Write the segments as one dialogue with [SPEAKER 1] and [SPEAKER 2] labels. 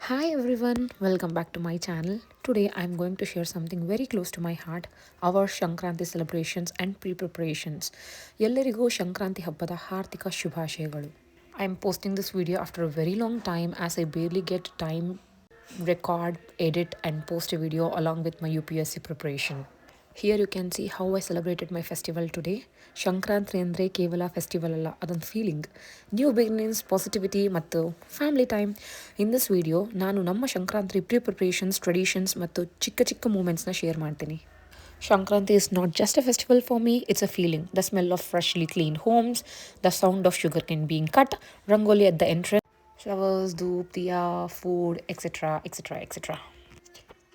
[SPEAKER 1] Hi everyone, welcome back to my channel. Today I'm going to share something very close to my heart, our Shankranthi celebrations and pre-preparations. Ellarigu Shankranthi habbada ಹಾರ್ದಿಕ ಶುಭಾಶಯಗಳು. I'm posting this video after a very long time as I barely get time record, edit and post a video along with my UPSC preparation. Here you can see how I celebrated my festival today. Shankranthi andre ಕೇವಲ festival ಅಲ್ಲ, ಅದೊಂದು feeling, new beginnings, positivity ಮತ್ತು family time. In this video ನಾನು ನಮ್ಮ Sankranti preparations, traditions ಮತ್ತು ಚಿಕ್ಕ ಚಿಕ್ಕ ಮೂಮೆಂಟ್ಸ್ನ share ಮಾಡ್ತೀನಿ. Shankranthi is not just a festival for me, it's a feeling. The smell of freshly cleaned homes, the sound of sugarcane being cut, rangoli at the entrance, showers, dhoop, diya, food, etc., etc., etc.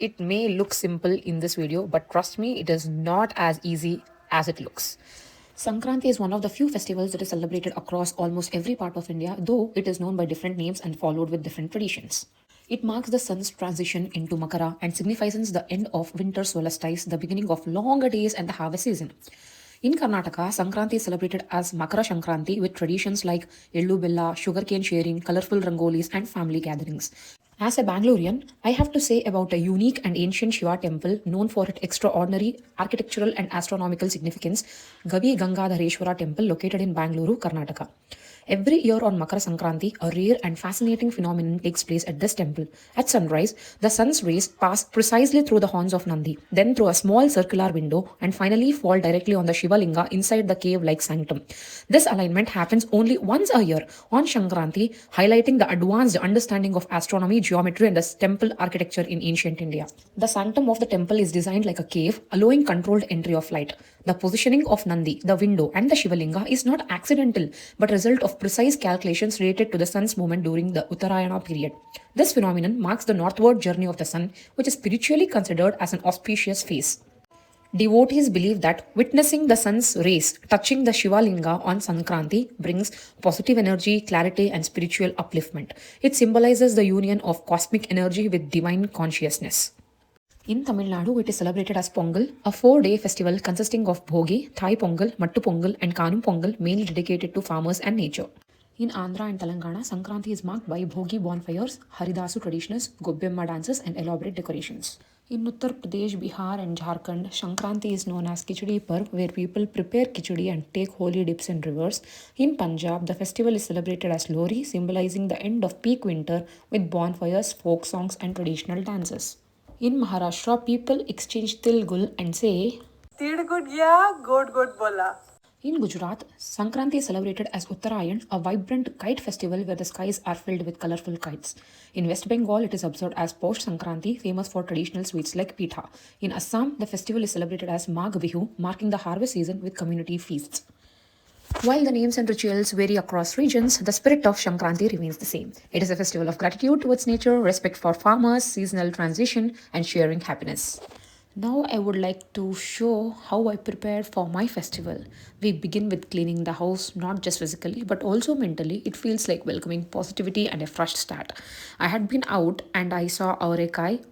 [SPEAKER 1] It may look simple in this video, but trust me, it is not as easy as it looks. Sankranthi is one of the few festivals that is celebrated across almost every part of India, though it is known by different names and followed with different traditions. It marks the sun's transition into Makara and signifies the end of winter solstice, the beginning of longer days and the harvest season. In Karnataka, Sankranthi is celebrated as Makara Shankranthi with traditions like Ellu Bella, sugarcane sharing, colorful rangolis, and family gatherings. As a Bangalorean, I have to say about a unique and ancient Shiva temple known for its extraordinary architectural and astronomical significance, Gavi Gangadhareshwara temple located in Bangalore, Karnataka. Every year on Makara Sankranthi, a rare and fascinating phenomenon takes place at this temple. At sunrise, the sun's rays pass precisely through the horns of Nandi, then through a small circular window, and finally fall directly on the Shiva Linga inside the cave-like sanctum. This alignment happens only once a year on Shankranthi, highlighting the advanced understanding of astronomy, geometry, and the temple architecture in ancient India. The sanctum of the temple is designed like a cave, allowing controlled entry of light. The positioning of Nandi, the window, and the Shivalinga is not accidental, but result of precise calculations related to the sun's movement during the Uttarayana period. This phenomenon marks the northward journey of the sun, which is spiritually considered as an auspicious phase. Devotees believe that witnessing the sun's rays touching the Shiva Linga on Sankranthi brings positive energy, clarity, and spiritual upliftment. It symbolizes the union of cosmic energy with divine consciousness. In Tamil Nadu, it is celebrated as Pongal, a 4-day festival consisting of Bhogi, Thai Pongal, Mattu Pongal, and Kanum Pongal, mainly dedicated to farmers and nature. In Andhra and Telangana, Sankranthi is marked by Bhogi bonfires, Haridasu traditions, Gobbemma dances, and elaborate decorations. In Uttar Pradesh, Bihar, and Jharkhand, Sankranthi is known as Khichdi Parv, where people prepare khichdi and take holy dips in rivers. In Punjab, the festival is celebrated as Lohri, symbolizing the end of peak winter with bonfires, folk songs, and traditional dances. In Maharashtra, people exchange til gul and say, Tid good ya, good bola. In Gujarat, Sankranthi is celebrated as Uttarayan, a vibrant kite festival where the skies are filled with colorful kites. In West Bengal, it is observed as Posh Sankranthi, famous for traditional sweets like pitha. In Assam, the festival is celebrated as Magh Bihu, marking the harvest season with community feasts. While the names and rituals vary across regions, the spirit of Shankranthi remains the same. It is a festival of gratitude towards nature, respect for farmers, seasonal transition, and sharing happiness. Now I would like to show how I prepared for my festival. We begin with cleaning the house, not just physically but also mentally. It feels like welcoming positivity and a fresh start. I had been out and I saw Aurekai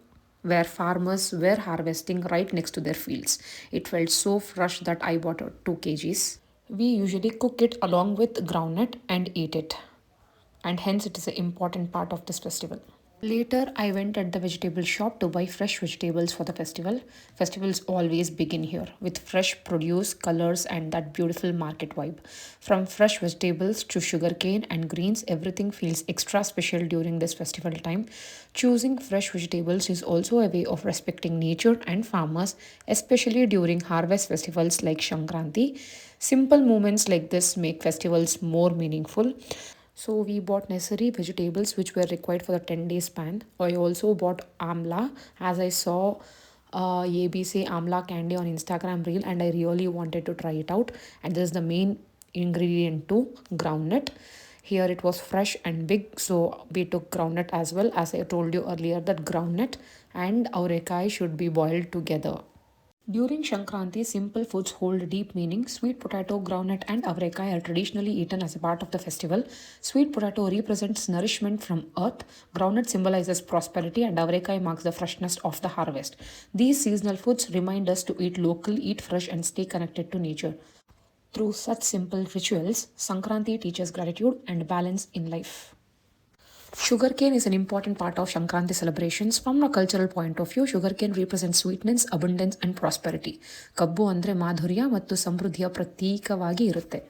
[SPEAKER 1] where farmers were harvesting right next to their fields. It felt so fresh that I bought 2 kgs. We usually cook it along with groundnut and eat it, and hence it is an important part of this festival. Later, I went at the vegetable shop to buy fresh vegetables for the festival. Festivals always begin here with fresh produce, colors, and that beautiful market vibe. From fresh vegetables to sugarcane and greens, everything feels extra special during this festival time. Choosing fresh vegetables is also a way of respecting nature and farmers, especially during harvest festivals like Shankranthi. Simple moments like this make festivals more meaningful. So we bought necessary vegetables which were required for the 10-day span. I also bought amla as I saw ABC amla candy on Instagram reel and I really wanted to try it out. And this is the main ingredient to groundnut. Here it was fresh and big, so we took groundnut as well. As I told you earlier, that groundnut and aurekai should be boiled together. During Shankranti, simple foods hold deep meaning. Sweet potato, groundnut, and avrekai are traditionally eaten as a part of the festival. Sweet potato represents nourishment from earth, groundnut symbolizes prosperity, and avrekai marks the freshness of the harvest. These seasonal foods remind us to eat local, eat fresh, and stay connected to nature. Through such simple rituals, Sankranti teaches gratitude and balance in life. Sugarcane is an important part of Shankranthi celebrations. From a cultural point of view, sugarcane represents sweetness, abundance and prosperity. ಕಬ್ಬು ಅಂದರೆ ಮಾಧುರ್ಯ ಮತ್ತು ಸಮೃದ್ಧಿಯ ಪ್ರತೀಕವಾಗಿ ಇರುತ್ತೆ.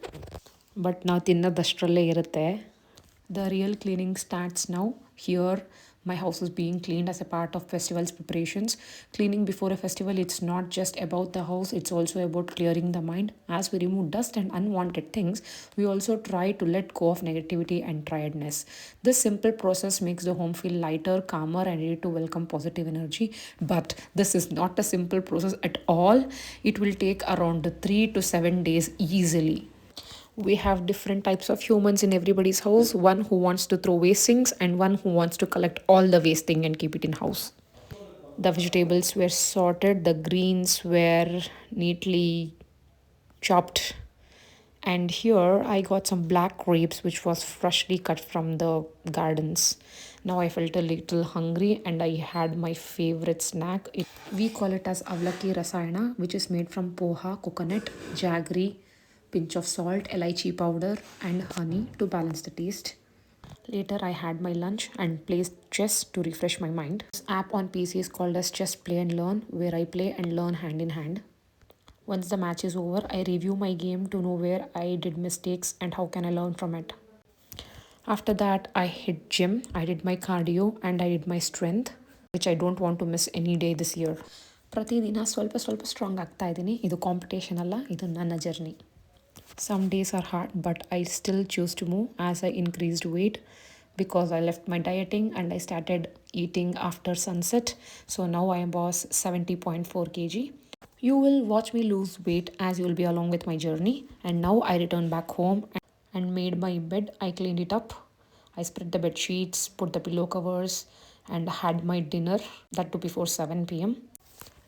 [SPEAKER 1] But ನಾವು ತಿನ್ನೋದಷ್ಟರಲ್ಲೇ ಇರುತ್ತೆ. The real cleaning starts now. Here, my house is being cleaned as a part of festival's preparations. Cleaning before a festival, it's not just about the house, it's also about clearing the mind. As we remove dust and unwanted things, we also try to let go of negativity and tiredness. This simple process makes the home feel lighter, calmer, and ready to welcome positive energy. But this is not a simple process at all. It will take around 3 to 7 days easily. We have different types of humans in everybody's house. One who wants to throw waste things and one who wants to collect all the waste thing and keep it in house. The vegetables were sorted, the greens were neatly chopped, and here I got some black grapes which was freshly cut from the gardens. Now I felt a little hungry and I had my favorite snack. We call it as avlaki rasayana, which is made from poha, coconut, jaggery, pinch of salt, elaichi powder and honey to balance the taste. Later I had my lunch and played chess to refresh my mind. This app on PC is called as Chess Play and Learn, where I play and learn hand in hand. Once the match is over, I review my game to know where I did mistakes and how can I learn from it. After that, I hit gym, I did my cardio and I did my strength, which I don't want to miss any day this year. ಪ್ರತಿದಿನ ಸ್ವಲ್ಪ ಸ್ವಲ್ಪ strong ಆಗ್ತಾ ಇದ್ದೀನಿ. ಇದು competition ಅಲ್ಲ, ಇದು ನನ್ನ journey. Some days are hard, but I still choose to move as I increased weight because I left my dieting and I started eating after sunset. So now I am boss 70.4 kg. You will watch me lose weight as you will be along with my journey. And now I return back home and made my bed. I cleaned it up. I spread the bed sheets, put the pillow covers and had my dinner, that too before 7 p.m.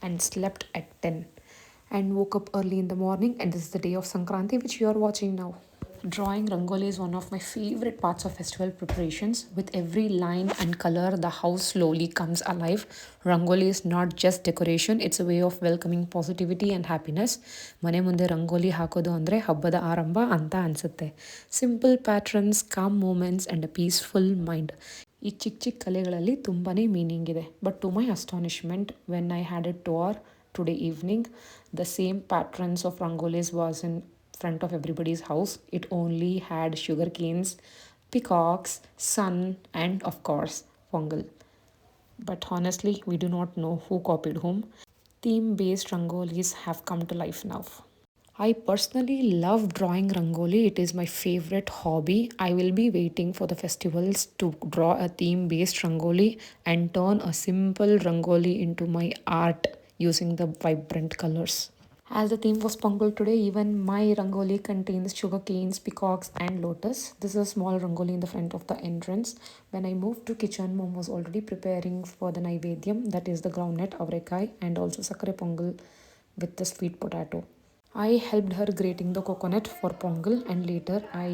[SPEAKER 1] and slept at 10 and woke up early in the morning, and this is the day of Sankranthi which you are watching now. Drawing rangoli is one of my favorite parts of festival preparations. With every line and color, the house slowly comes alive. Rangoli is not just decoration, it's a way of welcoming positivity and happiness. ಮನೆ ಮುಂದೆ ರಂಗೋಲಿ ಹಾಕೋದು ಅಂದರೆ ಹಬ್ಬದ ಆರಂಭ ಅಂತ ಅನಿಸುತ್ತೆ. Simple patterns, calm moments and a peaceful mind. ಈ ಚಿಕ್ಕ ಚಿಕ್ಕ ಕಲೆಗಳಲ್ಲಿ ತುಂಬಾ ಮೀನಿಂಗ್ ಇದೆ. But to my astonishment, when I had a tour today evening, the same patterns of rangolis was in front of everybody's house. It only had sugar canes, peacocks, sun and of course pongal. But honestly, we do not know who copied whom. Theme based rangolis have come to life now. I personally love drawing rangoli. It is my favorite hobby. I will be waiting for the festivals to draw a theme based rangoli and turn a simple rangoli into my art using the vibrant colors. As the theme was Pongal today, even my rangoli contains sugar canes, peacocks and lotus. This is a small rangoli in the front of the entrance. When I moved to kitchen, mom was already preparing for the naivedyam, that is the groundnut, avrekai and also sakare pongal with the sweet potato. I helped her grating the coconut for pongal, and later I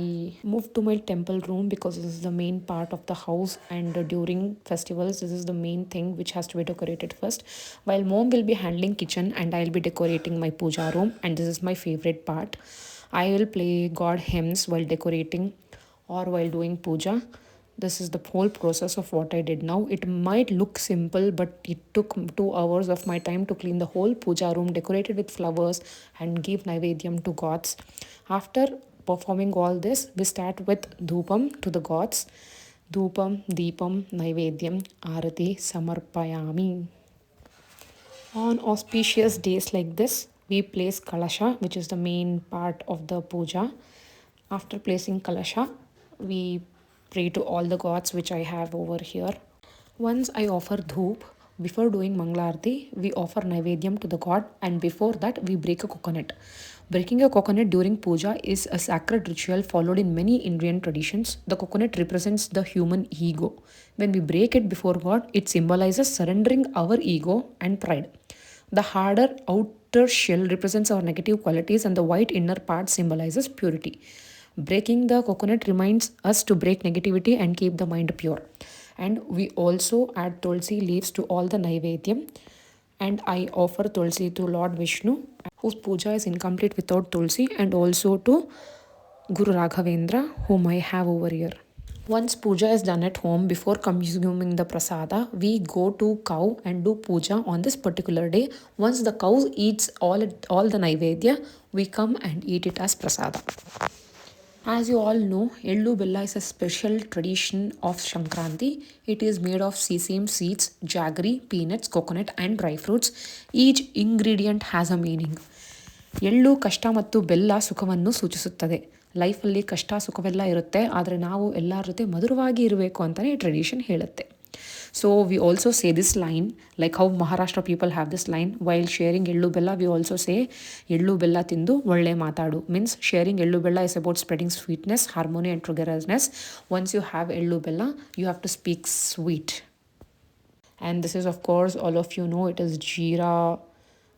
[SPEAKER 1] moved to my temple room because this is the main part of the house, and during festivals this is the main thing which has to be decorated first. While mom will be handling kitchen and I'll be decorating my puja room, and this is my favorite part. I will play God hymns while decorating or while doing puja. This is the whole process of what I did now. It might look simple, but it took 2 hours of my time to clean the whole puja room, decorate it with flowers and give naivedyam to gods. After performing all this, we start with dhupam to the gods. Dhupam, deepam, naivedyam, arati, samarpayami. On auspicious days like this, we place kalasha, which is the main part of the puja. After placing kalasha, we pray to all the gods which I have over here. Once I offer dhoop. Before doing Manglarti, we offer Naivedyam to the god, and before that we break a coconut. Breaking a coconut during puja is a sacred ritual followed in many Indian traditions. The coconut represents the human ego. When we break it before God, it symbolizes surrendering our ego and pride. The harder outer shell represents our negative qualities, and the white inner part symbolizes purity. Breaking the coconut reminds us to break negativity and keep the mind pure. And we also add tulsi leaves to all the naivedyam, and I offer tulsi to Lord Vishnu, whose puja is incomplete without tulsi, and also to Guru Raghavendra, whom I have over here. Once puja is done at home, before consuming the prasada, we go to cow and do puja on this particular day. Once the cow eats all the naivedya, we come and eat it as prasada. As you all know, Ellu Bella is a special tradition of Shankranthi. It is made of sesame seeds, jaggery, peanuts, coconut and dry fruits. Each ingredient has a meaning. ಎಳ್ಳು ಕಷ್ಟ ಮತ್ತು ಬೆಲ್ಲ ಸುಖವನ್ನು ಸೂಚಿಸುತ್ತದೆ. ಲೈಫಲ್ಲಿ ಕಷ್ಟ ಸುಖವೆಲ್ಲ ಇರುತ್ತೆ, ಆದರೆ ನಾವು ಎಲ್ಲರ ಜೊತೆ ಮಧುರವಾಗಿ ಇರಬೇಕು ಅಂತಲೇ ಟ್ರೆಡಿಷನ್ ಹೇಳುತ್ತೆ. So we also say this line, like how Maharashtra people have this line while sharing ellu bella. V also ಸೇ ಎಳ್ಳು ಬೆಲ್ಲ ತಿಂದು ಒಳ್ಳೆ ಮಾತಾಡು. Means sharing ellu bella is about spreading sweetness, harmony and togetherness. Once you have ellu bella, you have to speak sweet. And this is, of course, all of you know, it is jeera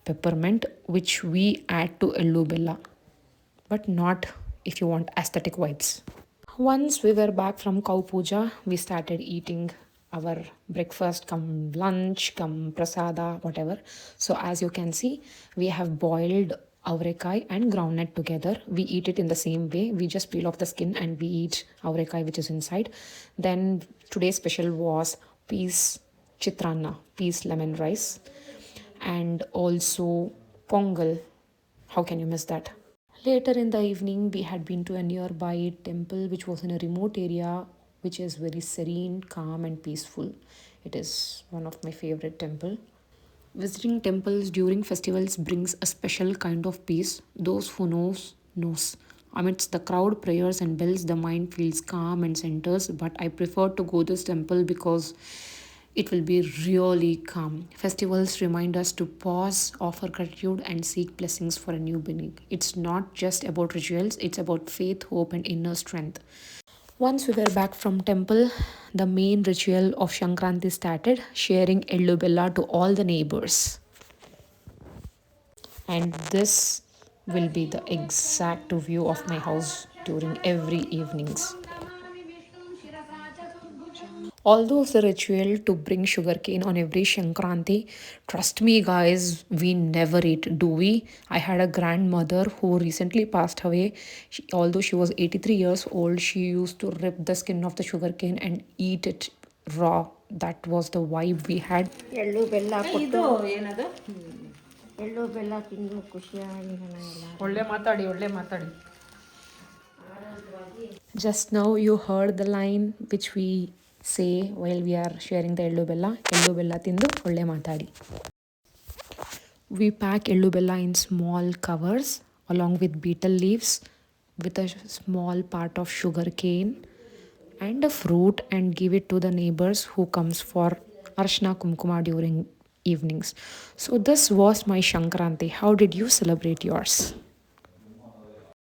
[SPEAKER 1] peppermint which we add to Ellu Bella, but not if you want aesthetic vibes. Once we were back from cow puja, we started eating our breakfast, come lunch, come prasada, whatever. So as you can see, we have boiled avrekai and groundnut together. We eat it in the same way. We just peel off the skin and we eat avrekai which is inside. Then today's special was peas chitrana, peas lemon rice, and also pongal. How can you miss that? Later in the evening, we had been to a nearby temple which was in a remote area, which is very serene, calm and peaceful. It is one of my favorite temple. Visiting temples during festivals brings a special kind of peace. Those who knows. Amidst the crowd, prayers and bells, the mind feels calm and centers, but I prefer to go to this temple because it will be really calm. Festivals remind us to pause, offer gratitude and seek blessings for a new beginning. It's not just about rituals, it's about faith, hope and inner strength. Once we were back from temple, the main ritual of Shankranthi started, sharing Ellu Bella to all the neighbors. And this will be the exact view of my house during every evenings. Although it's a ritual to bring sugarcane on every Shankranthi, trust me guys, we never eat, do we? I had a grandmother who recently passed away. Although she was 83 years old, she used to rip the skin of the sugarcane and eat it raw. That was the vibe we had.
[SPEAKER 2] ಎಳ್ಳು ಬೆಲ್ಲ ಕೊಟ್ಟು ಎಳ್ಳು ಬೆಲ್ಲ ತಿಂದು ಖುಷಿಯಾಗಿ
[SPEAKER 1] ಒಳ್ಳೆ ಮಾತಾಡಿ. Just now you heard the line which we say while we are sharing the Ellu Bella tindu ಒಳ್ಳೆ ಮಾತಾಡಿ. We pack Ellu Bella in small covers along with betel leaves with a small part of sugar cane and a fruit and give it to the neighbors who comes for Arshna Kumkuma during evenings. So this was my Shankranthi. How did you celebrate yours?